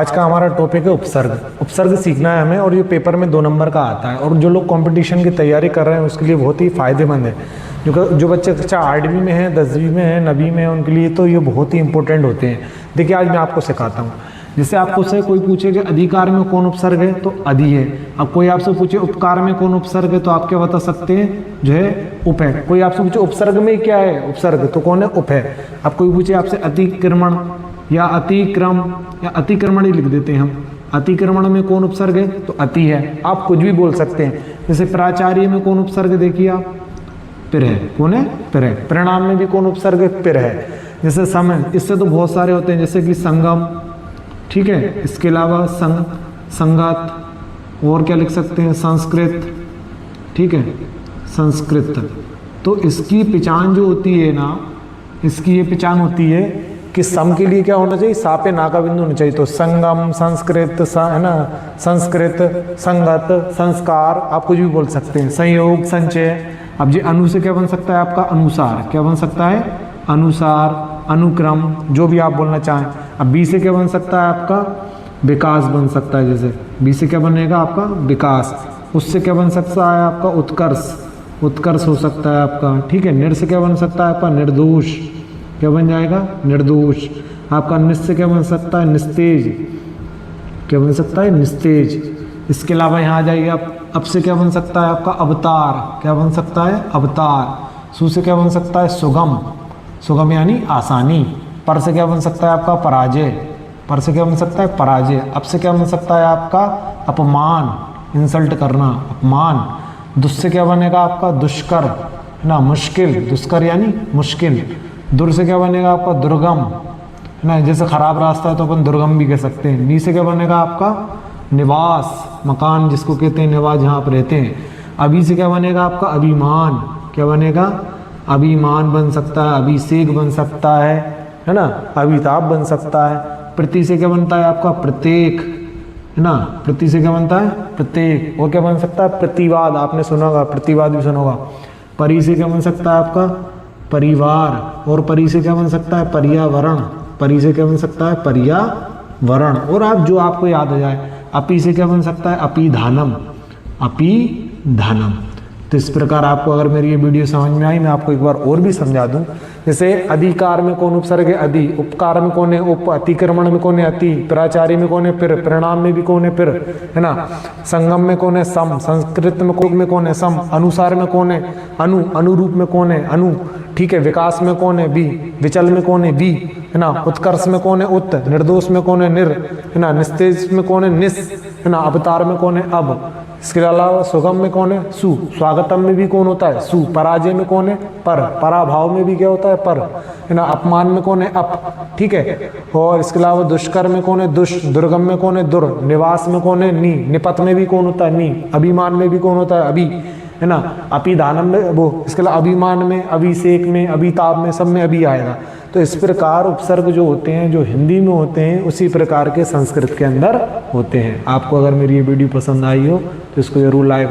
आज का हमारा टॉपिक है उपसर्ग। उपसर्ग सीखना है हमें और ये पेपर में 2 नंबर का आता है और जो लोग कंपटीशन की तैयारी कर रहे हैं उसके लिए बहुत ही फ़ायदेमंद है। जो बच्चे कक्षा 8वीं में है, 10वीं में है, 9वीं में है, उनके लिए तो ये बहुत ही इंपॉर्टेंट होते हैं। देखिए आज मैं आपको सिखाता हूँ। जैसे आपको से कोई पूछे कि अधिकार में कौन उपसर्ग है तो अधि है। अब कोई आपसे पूछे उपकार में कौन उपसर्ग है तो आप क्या बता सकते हैं, जो है उप है। कोई आपसे पूछे उपसर्ग में क्या है उपसर्ग तो कौन है, उप है। अब कोई पूछे आपसे अतिक्रमण या अतिक्रम या अतिक्रमण ही लिख देते हैं हम। अतिक्रमण में कौन उपसर्ग है तो अति है। आप कुछ भी बोल सकते हैं। जैसे प्राचार्य में कौन उपसर्ग, देखिए आप पिर है। कौन है, पिर है। परिणाम में भी कौन उपसर्ग है, पिर है। जैसे समय, इससे तो बहुत सारे होते हैं, जैसे कि संगम, ठीक है। इसके अलावा संगत, और क्या लिख सकते हैं, संस्कृत, ठीक है, संस्कृत। तो इसकी पहचान जो होती है ना, इसकी ये पहचान होती है कि सम के लिए क्या होना चाहिए, सा पे ना का बिंदु होना चाहिए। तो संगम, संस्कृत, है ना, संस्कृत, संगत, संस्कार, आप कुछ भी बोल सकते हैं। संयोग, संचय। अब जी अनु से क्या बन सकता है आपका, अनुसार। क्या बन सकता है, अनुसार, अनुक्रम, जो भी आप बोलना चाहें। अब बी से क्या बन सकता है आपका, विकास बन सकता है। जैसे बी से क्या बनेगा आपका, विकास। उससे क्या बन सकता है आपका, उत्कर्ष। उत्कर्ष हो सकता है आपका, ठीक है। निर से क्या बन सकता है आपका, निर्दोष। क्या बन जाएगा, निर्दोष। आपका निस से क्या बन सकता है, निस्तेज। क्या बन सकता है, निस्तेज। इसके अलावा यहाँ आ जाइए आप। अब से क्या बन सकता है आपका, अवतार। क्या बन सकता है, अवतार। सु से क्या बन सकता है, सुगम। सुगम यानी आसानी। पर से क्या बन सकता है आपका, पराजय। पर से क्या बन सकता है, पराजय। अब से क्या बन सकता है आपका, अपमान, इंसल्ट करना, अपमान। दुस से क्या बनेगा आपका, दुष्कर, है ना, मुश्किल। दुष्कर यानी मुश्किल। दुर से क्या बनेगा आपका, दुर्गम, है ना। जैसे खराब रास्ता है तो अपन दुर्गम भी कह सकते हैं। नी से क्या बनेगा आपका, निवास, मकान जिसको कहते हैं, निवास जहाँ आप रहते हैं। अभी से क्या बनेगा आपका, अभिमान। क्या बनेगा, अभिमान बन सकता है। अभिषेक बन सकता है ना। अभिताप बन सकता है। प्रति से क्या बनता है आपका, प्रत्येक, है ना। प्रति से क्या बनता है, प्रत्येक। और क्या बन सकता है, प्रतिवाद। आपने सुना होगा, प्रतिवाद भी सुना होगा। परि से क्या बन सकता है आपका, परिवार। और परि से क्या बन सकता है, पर्यावरण। परि से क्या बन सकता है, पर्यावरण। और आप जो आपको याद हो जाए। अपि से क्या बन सकता है, अपिधानम। अपिधानम। तो इस प्रकार आपको अगर मेरी ये वीडियो समझ में आई, मैं आपको एक बार और भी समझा दूं। जैसे अधिकार में कौन उपसर्ग है, अधि। उपकार में कौन है, उप। अतिक्रमण में कौन है, अति। प्राचार्य में कौन है, पिर। परिणाम में भी कौन है, पिर, है ना। संगम में कौन है, सम। संस्कृत में कौन है, सम। अनुसार में कौन है, अनु। अनुरूप में कौन है, अनु, ठीक है। विकास में कौन है, बी। विचल में कौन है, बी, है ना। उत्कर्ष में कौन है, उत। निर्दोष में कौन है, निर, है ना। निस्तेज में कौन है, निस, है ना। अवतार में कौन है, अब। इसके अलावा सुगम में कौन है, सु। स्वागतम में भी कौन होता है, सु। पराजय में कौन है, पर। पराभाव में भी क्या होता है, पर, है ना। अपमान में कौन है, अप, ठीक है। और इसके अलावा दुष्कर में कौन है, दुष। दुर्गम में कौन है, दुर। निवास में कौन है, नी। निपत में भी कौन होता है, नी। अभिमान में भी कौन होता है, अभी, है ना। अपिधानम में वो। इसके अलावा अभिमान में, अभिषेक में, अभिताप में, सब में अभी आएगा। तो इस प्रकार उपसर्ग जो होते हैं, जो हिंदी में होते हैं, उसी प्रकार के संस्कृत के अंदर होते हैं। आपको अगर मेरी ये वीडियो पसंद आई हो तो इसको जरूर लाइक